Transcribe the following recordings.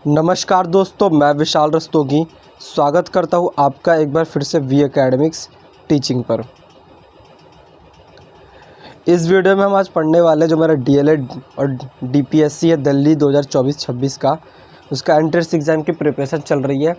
नमस्कार दोस्तों, मैं विशाल रस्तोगी स्वागत करता हूं आपका एक बार फिर से वी एकेडमिक्स टीचिंग पर। इस वीडियो में हम आज पढ़ने वाले जो मेरा डीएलएड और डीपीएससी है दिल्ली 2024-26 का, उसका एंट्रेंस एग्ज़ाम की प्रिपरेशन चल रही है।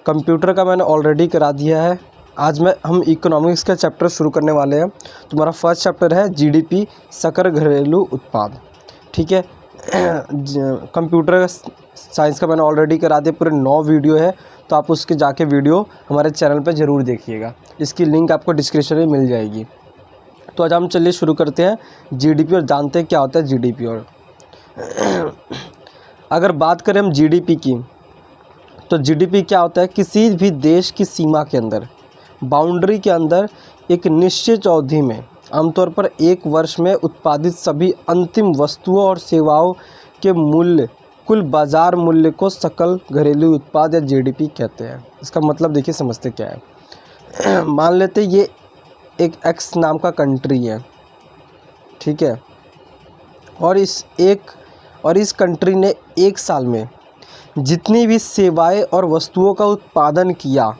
कंप्यूटर का मैंने ऑलरेडी करा दिया है। आज हम इकोनॉमिक्स का चैप्टर शुरू करने वाले हैं। तुम्हारा फर्स्ट चैप्टर है जीडीपी, सकल घरेलू उत्पाद। ठीक है, कंप्यूटर साइंस का मैंने ऑलरेडी करा दिया, पूरे 9 वीडियो है, तो आप उसके जाके वीडियो हमारे चैनल पे ज़रूर देखिएगा। इसकी लिंक आपको डिस्क्रिप्शन में मिल जाएगी। तो आज हम चलिए शुरू करते हैं जीडीपी और जानते हैं क्या होता है जीडीपी। और अगर बात करें हम जीडीपी की, तो जीडीपी क्या होता है? किसी भी देश की सीमा के अंदर, बाउंड्री के अंदर, एक निश्चित अवधि में, आमतौर पर एक वर्ष में उत्पादित सभी अंतिम वस्तुओं और सेवाओं के मूल्य, कुल बाज़ार मूल्य को सकल घरेलू उत्पाद या जीडीपी कहते हैं। इसका मतलब देखिए, समझते क्या है। मान लेते ये एक एक्स नाम का कंट्री है, ठीक है, और इस कंट्री ने एक साल में जितनी भी सेवाएं और वस्तुओं का उत्पादन किया,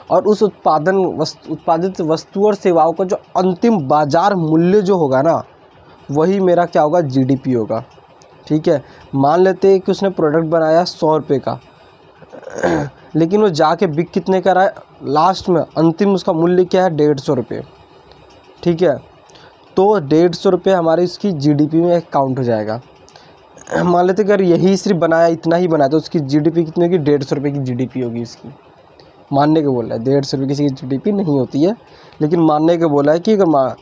और उस उत्पादित वस्तुओं और सेवाओं का जो अंतिम बाज़ार मूल्य जो होगा ना, वही मेरा क्या होगा? जीडीपी होगा। ठीक है, मान लेते हैं कि उसने प्रोडक्ट बनाया 100 रुपये का, लेकिन वो जाके बिक कितने का रहा है? लास्ट में अंतिम उसका मूल्य क्या है? 150 रुपये। ठीक है, तो 150 रुपये हमारी इसकी जीडीपी में काउंट हो जाएगा। मान लेते कि अगर यही सिर्फ बनाया, इतना ही बनाया, तो उसकी जीडीपी कितनी होगी? 150 रुपये की जीडीपी होगी इसकी। मानने को बोला है, 150 रुपये किसी की जीडीपी नहीं होती है, लेकिन मानने को बोला है कि अगर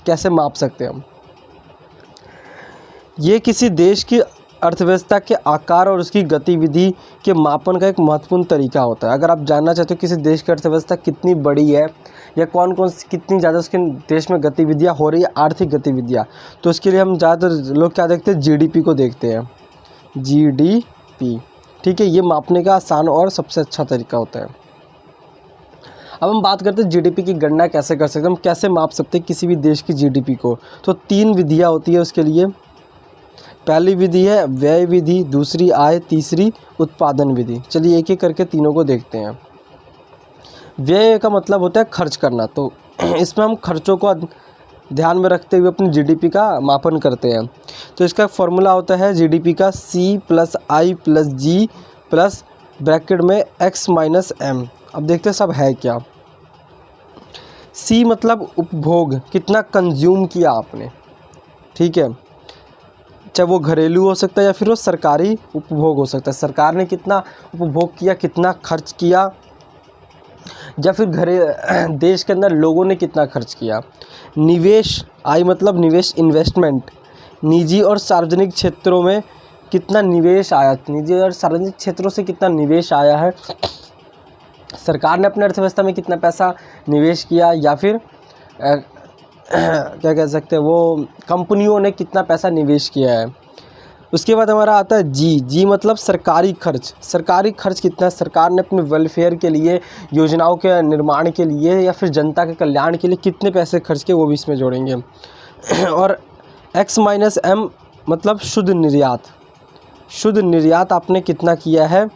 कैसे माप सकते हैं हम। ये किसी देश की अर्थव्यवस्था के आकार और उसकी गतिविधि के मापन का एक महत्वपूर्ण तरीका होता है। अगर आप जानना चाहते हो किसी देश की अर्थव्यवस्था कितनी बड़ी है, या कितनी ज़्यादा उसके देश में गतिविधियाँ हो रही है, आर्थिक गतिविधियाँ, तो उसके लिए हम ज़्यादातर लोग क्या देखते हैं? जीडीपी को देखते हैं, जीडीपी। ठीक है, ये मापने का आसान और सबसे अच्छा तरीका होता है। अब हम बात करते हैं जीडीपी की गणना कैसे कर सकते हैं, हम कैसे माप सकते हैं किसी भी देश की जीडीपी को। तो 3 विधियाँ होती है उसके लिए। पहली विधि है व्यय विधि, दूसरी आय, तीसरी उत्पादन विधि। चलिए एक एक करके तीनों को देखते हैं। व्यय का मतलब होता है खर्च करना, तो इसमें हम खर्चों को ध्यान में रखते हुए अपनी जीडीपी का मापन करते हैं। तो इसका फॉर्मूला होता है जीडीपी का C+I+G प्लस ब्रैकेट में X-M। अब देखते हैं सब है क्या। C मतलब उपभोग, कितना कंज्यूम किया आपने। ठीक है, चाहे वो घरेलू हो सकता है या फिर वो सरकारी उपभोग हो सकता है। सरकार ने कितना उपभोग किया, कितना खर्च किया, या फिर देश के अंदर लोगों ने कितना खर्च किया। निवेश, आई मतलब निवेश, इन्वेस्टमेंट, निजी और सार्वजनिक क्षेत्रों में कितना निवेश आया, निजी और सार्वजनिक क्षेत्रों से कितना निवेश आया है, सरकार ने अपने अर्थव्यवस्था में कितना पैसा निवेश किया, या फिर क्या कह सकते हैं, वो कंपनियों ने कितना पैसा निवेश किया है। उसके बाद हमारा आता है जी मतलब सरकारी खर्च। सरकारी खर्च कितना सरकार ने अपने वेलफेयर के लिए, योजनाओं के निर्माण के लिए, या फिर जनता के कल्याण के लिए कितने पैसे खर्च किए, वो भी इसमें जोड़ेंगे। और X-M मतलब शुद्ध निर्यात। शुद्ध निर्यात आपने कितना किया है।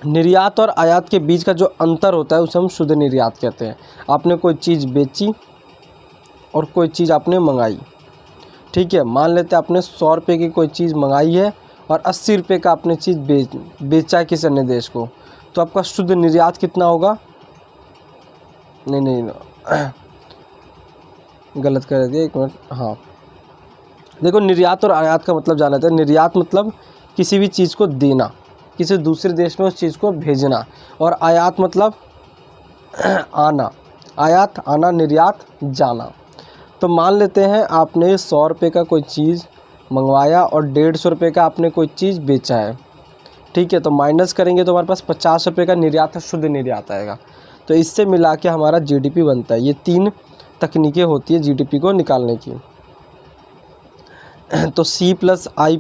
निर्यात और आयात के बीच का जो अंतर होता है उसे हम शुद्ध निर्यात कहते हैं। आपने कोई चीज़ बेची और कोई चीज़ आपने मंगाई। ठीक है, मान लेते हैं आपने 100 रुपये की कोई चीज़ मंगाई है और 80 रुपये का आपने चीज़ बेचा है किसी अन्य देश को, तो आपका शुद्ध निर्यात कितना होगा? नहीं गलत कर दिया, एक मिनट। हाँ देखो, निर्यात और आयात का मतलब जाना था। निर्यात मतलब किसी भी चीज़ को देना, किसी दूसरे देश में उस चीज़ को भेजना, और आयात मतलब आना। आयात आना, निर्यात जाना। तो मान लेते हैं आपने 100 रुपये का कोई चीज़ मंगवाया और 150 रुपये का आपने कोई चीज़ बेचा है। ठीक है, तो माइनस करेंगे तो हमारे पास 50 रुपये का निर्यात, शुद्ध निर्यात आएगा। तो इससे मिला के हमारा जीडीपी बनता है। ये 3 तकनीकें होती है जीडीपी को निकालने की। तो C+I+G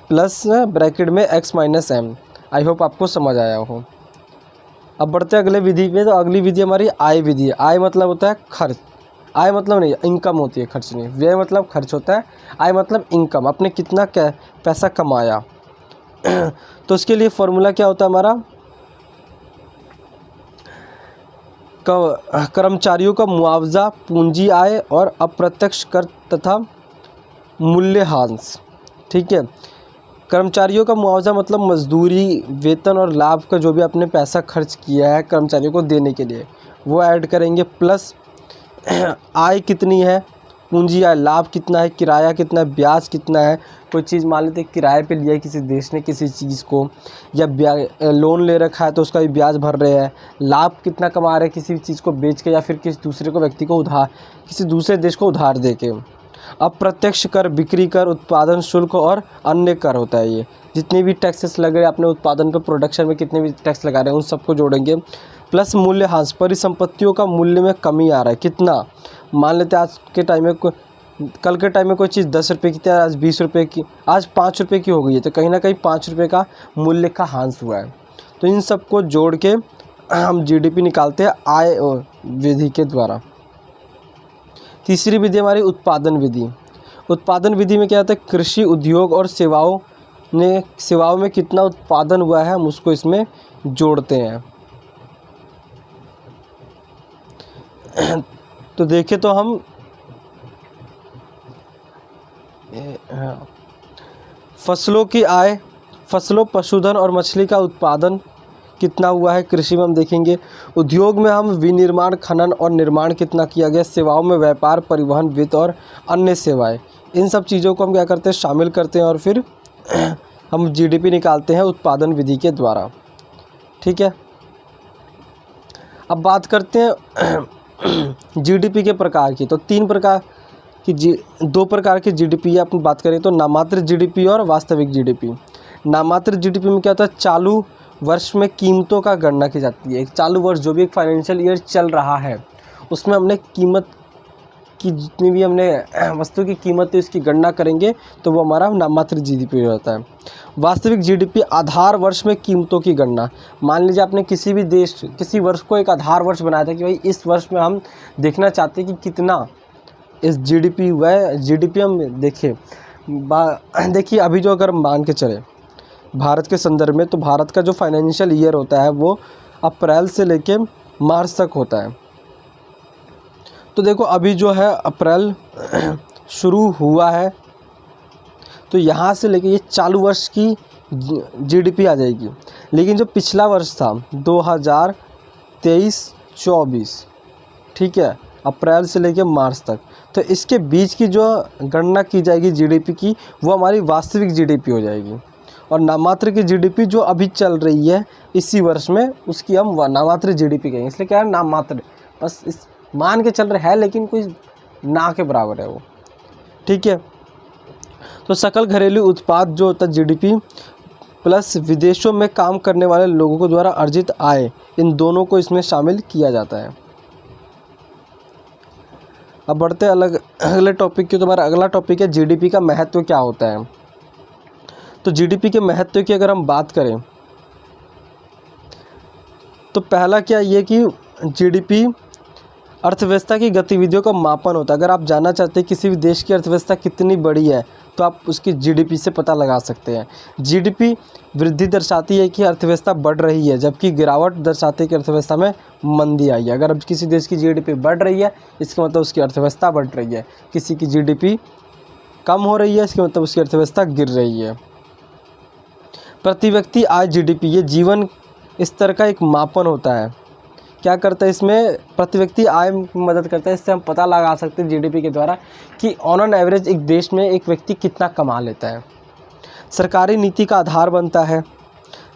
प्लस ब्रैकेट में X-M। आई होप आपको समझ आया हो। अब बढ़ते हैं अगले विधि पे। तो अगली विधि हमारी आय विधि है। आय मतलब होता है खर्च। आय मतलब नहीं, इनकम होती है, खर्च नहीं। व्यय मतलब खर्च होता है, आय मतलब इनकम, आपने कितना पैसा कमाया। तो उसके लिए फॉर्मूला क्या होता है हमारा, कर्मचारियों का मुआवजा, पूंजी आय और अप्रत्यक्ष कर तथा मूल्यह्रास। ठीक है, कर्मचारियों का मुआवजा मतलब मजदूरी, वेतन और लाभ का जो भी आपने पैसा खर्च किया है कर्मचारियों को देने के लिए, वो ऐड करेंगे। प्लस आय कितनी है, पूंजी आय, लाभ कितना है, किराया कितना है, ब्याज कितना है। कोई चीज़ मान लेते किराए पे लिया है किसी देश ने किसी चीज़ को, या लोन ले रखा है तो उसका भी ब्याज भर रहे हैं। लाभ कितना कमा रहे हैं किसी चीज़ को बेच के या फिर किसी दूसरे को व्यक्ति को उधार, किसी दूसरे देश को उधार दे के। अप्रत्यक्ष कर, बिक्री कर, उत्पादन शुल्क और अन्य कर होता है। ये जितने भी टैक्सेस लग रहे हैं अपने उत्पादन पे, प्रोडक्शन में कितने भी टैक्स लगा रहे हैं उन सबको जोड़ेंगे। प्लस मूल्यह्रास, परिसंपत्तियों का मूल्य में कमी आ रहा है, कितना, मान लेते हैं आज के टाइम में कल के टाइम में कोई चीज़ 10 रुपये की थी, आज 20 रुपये की, आज 5 रुपये की हो गई है, तो कहीं ना कहीं 5 रुपये का मूल्य का ह्रास हुआ है। तो इन सबको जोड़ के हम जीडीपी निकालते हैं आय विधि के द्वारा। तीसरी विधि हमारी उत्पादन विधि। उत्पादन विधि में क्या होता है, कृषि, उद्योग और सेवाओं में कितना उत्पादन हुआ है हम उसको इसमें जोड़ते हैं। तो देखें तो हम फसलों की आय, फसलों, पशुधन और मछली का उत्पादन कितना हुआ है कृषि में हम देखेंगे। उद्योग में हम विनिर्माण, खनन और निर्माण कितना किया गया। सेवाओं में व्यापार, परिवहन, वित्त और अन्य सेवाएं, इन सब चीज़ों को हम क्या करते हैं, शामिल करते हैं और फिर हम जीडीपी निकालते हैं उत्पादन विधि के द्वारा। ठीक है, अब बात करते हैं जीडीपी के प्रकार की। तो दो प्रकार की जीडीपी अपन बात करें तो नामात्र जीडीपी और वास्तविक जीडीपी। नामात्र जीडीपी में क्या होता है, चालू वर्ष में कीमतों का गणना की जाती है। एक चालू वर्ष जो भी एक फाइनेंशियल ईयर चल रहा है उसमें हमने कीमत की, जितनी भी हमने वस्तु की कीमत है उसकी गणना करेंगे तो वो हमारा नामात्र जीडीपी होता है। वास्तविक जीडीपी आधार वर्ष में कीमतों की गणना। मान लीजिए आपने किसी भी देश, किसी वर्ष को एक आधार वर्ष बनाया था कि भाई इस वर्ष में हम देखना चाहते हैं कि कितना इस जीडीपी हुआ है। जीडीपी हम देखिए अभी जो अगर मान के चले भारत के संदर्भ में, तो भारत का जो फाइनेंशियल ईयर होता है वो अप्रैल से लेके मार्च तक होता है। तो देखो अभी जो है अप्रैल शुरू हुआ है, तो यहाँ से लेके ये चालू वर्ष की जीडीपी आ जाएगी। लेकिन जो पिछला वर्ष था 2023-24, ठीक है, अप्रैल से लेके मार्च तक, तो इसके बीच की जो गणना की जाएगी जीडीपी की वो हमारी वास्तविक जीडीपी हो जाएगी। और नामात्र की जीडीपी जो अभी चल रही है इसी वर्ष में, उसकी हम नामात्र जीडीपी कहेंगे। इसलिए क्या है, नामात्र, बस इस मान के चल रहा है लेकिन कोई ना के बराबर है वो। ठीक है, तो सकल घरेलू उत्पाद जो होता है जीडीपी प्लस विदेशों में काम करने वाले लोगों को द्वारा अर्जित आय, इन दोनों को इसमें शामिल किया जाता है। अब बढ़ते हैं अगले टॉपिक की। तो हमारा अगला टॉपिक है जीडीपी का महत्व क्या होता है। तो जीडीपी के महत्व की अगर हम बात करें तो पहला क्या ये कि जीडीपी अर्थव्यवस्था की गतिविधियों का मापन होता है। अगर आप जानना चाहते हैं किसी भी देश की अर्थव्यवस्था कितनी बड़ी है तो आप उसकी जीडीपी से पता लगा सकते हैं। जीडीपी वृद्धि दर्शाती है कि अर्थव्यवस्था बढ़ रही है, जबकि गिरावट दर्शाती है कि अर्थव्यवस्था में मंदी आई है। अगर अब किसी देश की जीडीपी बढ़ रही है इसका मतलब उसकी अर्थव्यवस्था बढ़ रही है, किसी की जीडीपी कम हो रही है इसका मतलब उसकी अर्थव्यवस्था गिर रही है। प्रति व्यक्ति आय जीडीपी, ये जीवन स्तर का एक मापन होता है। क्या करता है इसमें, प्रति व्यक्ति आय में मदद करता है। इससे हम पता लगा सकते हैं जीडीपी के द्वारा कि ऑन एन एवरेज एक देश में एक व्यक्ति कितना कमा लेता है। सरकारी नीति का आधार बनता है,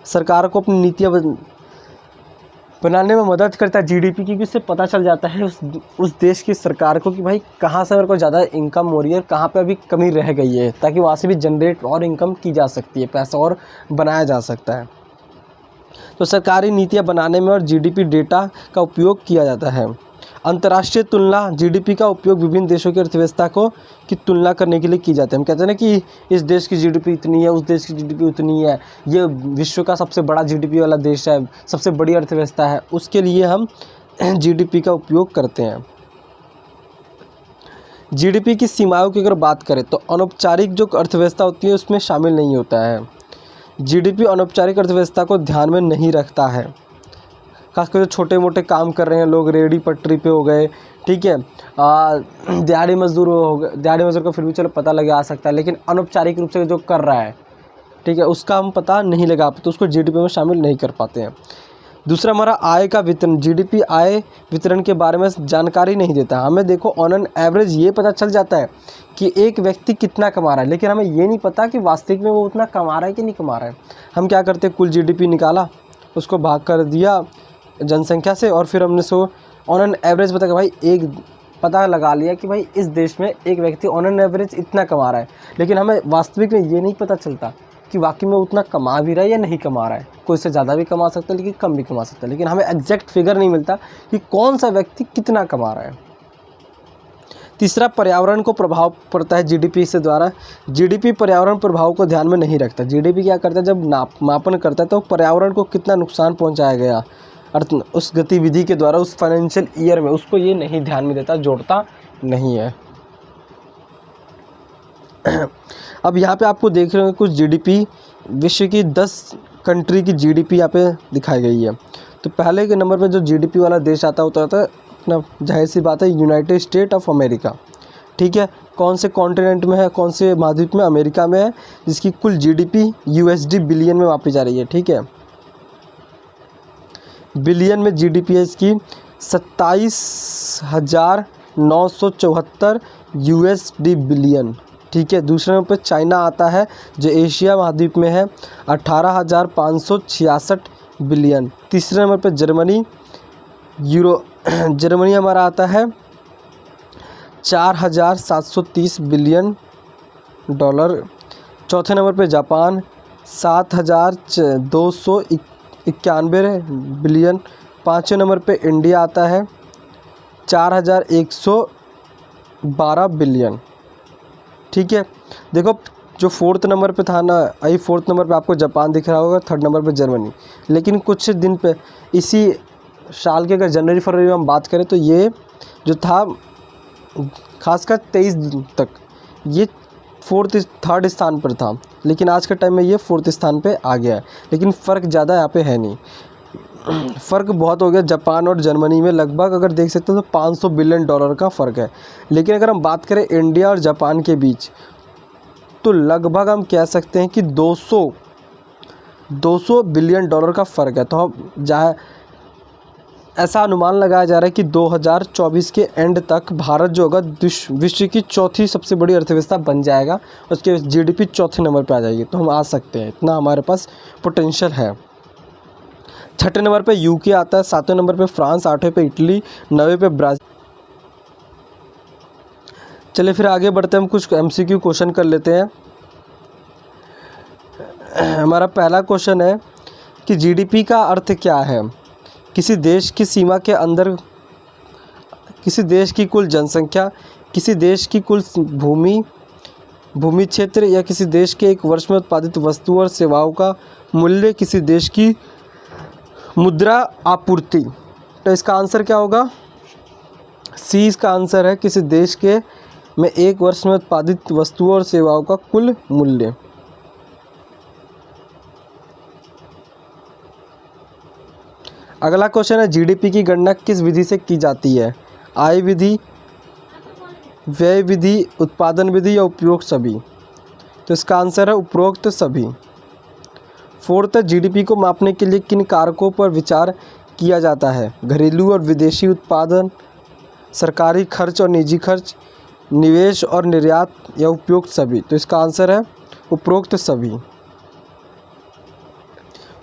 सरकार को अपनी नीतियाँ बनाने में मदद करता है जीडीपी, क्योंकि इससे पता चल जाता है उस देश की सरकार को कि भाई कहाँ से मेरे को ज़्यादा इनकम हो रही है, कहाँ पे अभी कमी रह गई है, ताकि वहाँ से भी जनरेट और इनकम की जा सकती है, पैसा और बनाया जा सकता है। तो सरकारी नीतियाँ बनाने में और जीडीपी डेटा का उपयोग किया जाता है। अंतर्राष्ट्रीय तुलना, जीडीपी का उपयोग विभिन्न देशों की अर्थव्यवस्था की तुलना करने के लिए की जाती है। हम कहते हैं ना कि इस देश की जीडीपी इतनी है, उस देश की जीडीपी उतनी है, ये विश्व का सबसे बड़ा जीडीपी वाला देश है, सबसे बड़ी अर्थव्यवस्था है, उसके लिए हम जीडीपी का उपयोग करते हैं। जीडीपी की सीमाओं की अगर बात करें तो अनौपचारिक जो अर्थव्यवस्था होती है उसमें शामिल नहीं होता है। जीडीपी अनौपचारिक अर्थव्यवस्था को ध्यान में नहीं रखता है। खासकर जो छोटे मोटे काम कर रहे हैं लोग, रेहड़ी पटरी पे हो गए, ठीक है, दिहाड़ी मजदूर हो गए, दिहाड़ी मजदूर का फिर भी चलो पता लगा सकता है, लेकिन अनौपचारिक रूप से जो कर रहा है, ठीक है, उसका हम पता नहीं लगा पाते, उसको जीडीपी में शामिल नहीं कर पाते हैं। दूसरा हमारा आय का वितरण। जीडीपी आय वितरण के बारे में जानकारी नहीं देता। हमें देखो ऑन एन एवरेज ये पता चल जाता है कि एक व्यक्ति कितना कमा रहा है, लेकिन हमें ये नहीं पता कि वास्तविक में वो उतना कमा रहा है कि नहीं कमा रहा है। हम क्या करते हैं, कुल जीडीपी निकाला, उसको भाग कर दिया जनसंख्या से, और फिर हमने सो ऑन एन एवरेज पता कि भाई एक पता लगा लिया कि भाई इस देश में एक व्यक्ति ऑन एन एवरेज इतना कमा रहा है, लेकिन हमें वास्तविक में ये नहीं पता चलता कि वाकई में उतना कमा भी रहा है या नहीं कमा रहा है। कोई से ज़्यादा भी कमा सकता है लेकिन कम भी कमा सकता है, लेकिन हमें एग्जैक्ट फिगर नहीं मिलता कि कौन सा व्यक्ति कितना कमा रहा है। तीसरा, पर्यावरण को प्रभाव पड़ता है जीडीपी से द्वारा। जीडीपी पर्यावरण प्रभाव को ध्यान में नहीं रखता। जीडीपी क्या करता है, जब मापन करता है तो पर्यावरण को कितना नुकसान पहुंचाया गया अर्थ उस गतिविधि के द्वारा उस फाइनेंशियल ईयर में, उसको ये नहीं ध्यान में देता, जोड़ता नहीं है। अब यहाँ पे आपको देख रहे हैं कुछ जीडीपी, विश्व की 10 कंट्री की जीडीपी यहाँ पे दिखाई गई है। तो पहले के नंबर पे जो जीडीपी वाला देश आता है अपना, जाहिर सी बात है, यूनाइटेड स्टेट ऑफ अमेरिका, ठीक है। कौन से कॉन्टिनेंट में है, कौन से महाद्वीप में, अमेरिका में है, जिसकी कुल जीडीपी यूएसडी बिलियन में मापी जा रही है, ठीक है। बिलियन में जीडीपी है इसकी 27,974 यूएसडी बिलियन, ठीक है। दूसरे नंबर पर चाइना आता है जो एशिया महाद्वीप में है 18,566 बिलियन। तीसरे नंबर पर जर्मनी हमारा आता है 4,730 बिलियन डॉलर। चौथे नंबर पे जापान 7,291 बिलियन। पाँचवें नंबर पे इंडिया आता है 4,112 बिलियन, ठीक है। देखो जो फोर्थ नंबर पे था ना, आई फोर्थ नंबर पे आपको जापान दिख रहा होगा, थर्ड नंबर पे जर्मनी। लेकिन कुछ दिन पे इसी साल के अगर जनवरी फरवरी में हम बात करें तो ये जो था खासकर 23 तक ये थर्ड स्थान पर था, लेकिन आज के टाइम में ये फोर्थ स्थान पे आ गया है। लेकिन फ़र्क ज़्यादा यहाँ पे है नहीं, फ़र्क बहुत हो गया जापान और जर्मनी में, लगभग अगर देख सकते हो तो 500 बिलियन डॉलर का फ़र्क है। लेकिन अगर हम बात करें इंडिया और जापान के बीच तो लगभग हम कह सकते हैं कि 200 बिलियन डॉलर का फ़र्क है। तो हम जहाँ ऐसा अनुमान लगाया जा रहा है कि 2024 के एंड तक भारत जो होगा विश्व की चौथी सबसे बड़ी अर्थव्यवस्था बन जाएगा, उसके जीडीपी चौथे नंबर पे आ जाएगी। तो हम आ सकते हैं, इतना हमारे पास पोटेंशियल है। छठे नंबर पे यूके आता है, सातवें नंबर पे फ्रांस, आठवें पे इटली, नौवें पे ब्राज़ील। चलिए फिर आगे बढ़ते हैं, हम कुछ एमसीक्यू क्वेश्चन कर लेते हैं। हमारा पहला क्वेश्चन है कि जीडीपी का अर्थ क्या है। किसी देश की सीमा के अंदर, किसी देश की कुल जनसंख्या, किसी देश की कुल भूमि क्षेत्र, या किसी देश के एक वर्ष में उत्पादित वस्तु और सेवाओं का मूल्य, किसी देश की मुद्रा आपूर्ति। तो इसका आंसर क्या होगा, सी इसका आंसर है, किसी देश के में एक वर्ष में उत्पादित वस्तुओं और सेवाओं का कुल मूल्य। अगला क्वेश्चन है जीडीपी की गणना किस विधि से की जाती है, आय विधि, व्यय विधि, उत्पादन विधि या उपरोक्त सभी। तो इसका आंसर है उपरोक्त सभी। फोर्थ है जीडीपी को मापने के लिए किन कारकों पर विचार किया जाता है, घरेलू और विदेशी उत्पादन, सरकारी खर्च और निजी खर्च, निवेश और निर्यात या उपरोक्त सभी। तो इसका आंसर है उपरोक्त सभी।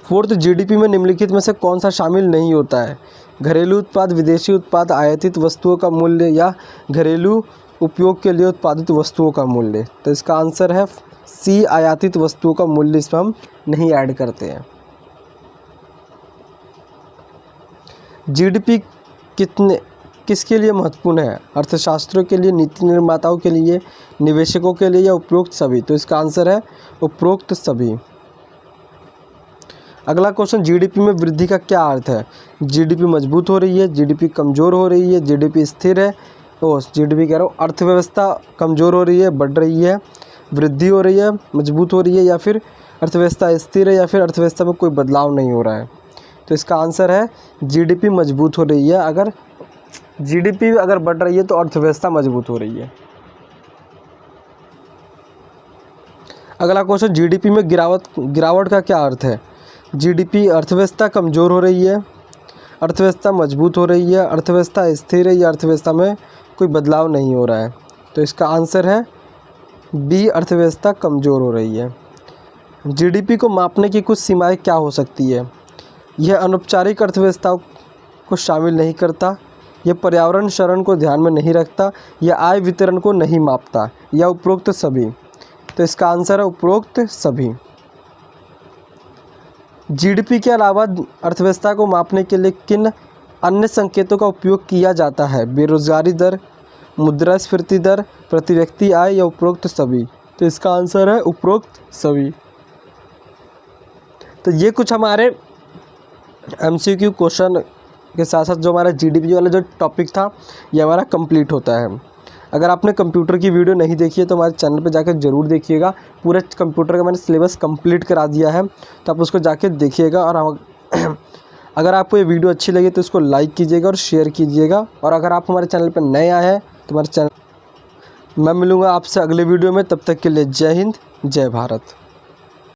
फोर्थ, जीडीपी में निम्नलिखित में से कौन सा शामिल नहीं होता है, घरेलू उत्पाद, विदेशी उत्पाद, आयातित वस्तुओं का मूल्य या घरेलू उपयोग के लिए उत्पादित वस्तुओं का मूल्य। तो इसका आंसर है सी, आयातित वस्तुओं का मूल्य इसमें हम नहीं ऐड करते हैं। जीडीपी किसके लिए महत्वपूर्ण है, अर्थशास्त्रियों के लिए, नीति निर्माताओं के लिए, निवेशकों के लिए या उपरोक्त सभी। तो इसका आंसर है उपरोक्त सभी। अगला क्वेश्चन, जीडीपी में वृद्धि का क्या अर्थ है, जीडीपी मजबूत हो रही है, जीडीपी कमज़ोर हो रही है, जीडीपी स्थिर है, जीडीपी कह रहा हूँ, अर्थव्यवस्था कमज़ोर हो रही है, बढ़ रही है, वृद्धि हो रही है, मजबूत हो रही है, या फिर अर्थव्यवस्था स्थिर है, या फिर अर्थव्यवस्था में कोई बदलाव नहीं हो रहा है। तो इसका आंसर है जीडीपी मजबूत हो रही है। अगर जीडीपी अगर बढ़ रही है तो अर्थव्यवस्था मजबूत हो रही है। अगला क्वेश्चन, जीडीपी में गिरावट का क्या अर्थ है? जीडीपी अर्थव्यवस्था कमज़ोर हो रही है, अर्थव्यवस्था मजबूत हो रही है, अर्थव्यवस्था स्थिर है, या अर्थव्यवस्था में कोई बदलाव नहीं हो रहा है। तो इसका आंसर है बी, अर्थव्यवस्था कमज़ोर हो रही है। जीडीपी को मापने की कुछ सीमाएं क्या हो सकती है? यह अनौपचारिक अर्थव्यवस्था को शामिल नहीं करता, यह पर्यावरण क्षरण को ध्यान में नहीं रखता, यह आय वितरण को नहीं मापता, या उपरोक्त सभी। तो इसका आंसर है उपरोक्त सभी। जीडीपी के अलावा अर्थव्यवस्था को मापने के लिए किन अन्य संकेतों का उपयोग किया जाता है? बेरोजगारी दर, मुद्रास्फीति दर, प्रति व्यक्ति आय, या उपरोक्त सभी। तो इसका आंसर है उपरोक्त सभी। तो ये कुछ हमारे एमसीक्यू क्वेश्चन के साथ साथ जो हमारा जीडीपी वाला जो टॉपिक था ये हमारा कंप्लीट होता है। अगर आपने कंप्यूटर की वीडियो नहीं देखी है तो हमारे चैनल पे जाकर ज़रूर देखिएगा। पूरे कंप्यूटर का मैंने सिलेबस कंप्लीट करा दिया है, तो आप उसको जाके देखिएगा। और अगर आपको ये वीडियो अच्छी लगी तो इसको लाइक कीजिएगा और शेयर कीजिएगा। और अगर आप हमारे चैनल पर नए आए हैं तो हमारे चैनल, मैं मिलूँगा आपसे अगले वीडियो में। तब तक के लिए जय हिंद, जय भारत।